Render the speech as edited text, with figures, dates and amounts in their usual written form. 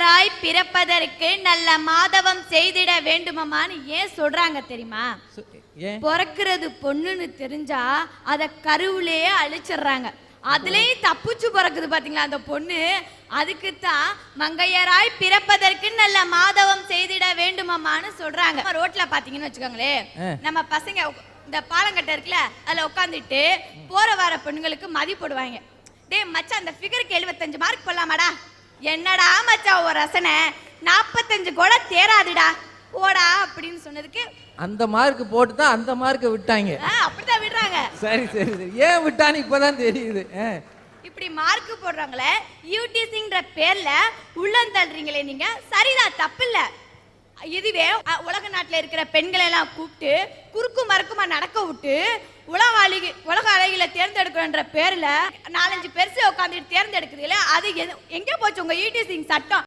மங்கையராய் பிறப்பதற்கு நல்ல மாதவம் செய்திட வேண்டுமான்னு ஏன் சொல்றாங்க தெரியுமா? பிறக்கிறது பொண்ணுன்னு தெரிஞ்சா அத கருவிலேயே அழிச்சிடுறாங்க. அதுலயும் தப்புச்சு பிறக்குது பாத்தீங்களா அந்த பொண்ணு. அதுக்குத்தான் மங்கையராய் பிறப்பதற்கு நல்ல மாதவம் செய்திட வேண்டுமான்னு சொல்றாங்க. ரோட்ல பாத்தீங்கன்னு வச்சுக்கோங்களேன், நம்ம பசங்க இந்த பாலங்கட்டை இருக்குல்ல அதுல உட்காந்துட்டு போற வர பெண்களுக்கு மதி போடுவாங்க. டே மச்சான் அந்த ஃபிகருக்கு 75 மார்க் போடலாமாடா? என்னடா மச்சான் ஒரு ரசனை 45 கூட தேராதுடா போடா அப்படின்னு சொன்னதுக்கு அந்த மார்க் போட்டு தான் அந்த மார்க்கை விட்டாங்க. அப்படிதான் விடுறாங்க. சரி சரி சரி, ஏன் விட்டான்னு இப்பதான் தெரியுது. இப்படி மார்க் போடுறாங்களே யூடிசிங்கிற பேர்ல உள்ளந்தள்ளுறீங்களே நீங்க. சரிதான், தப்பு இல்ல. இதுவே உலக நாட்டுல இருக்கிற பெண்களை எல்லாம் கூப்பிட்டு குறுக்கு மறுக்குமா நடக்க விட்டு உலக அழகில தேர்ந்தெடுக்கணுன்ற பேர்ல 4-5 பெருசு உட்காந்துட்டு தேர்ந்தெடுக்குதுல, அது எங்க போச்சு உங்க யூடிசிங் சட்டம்?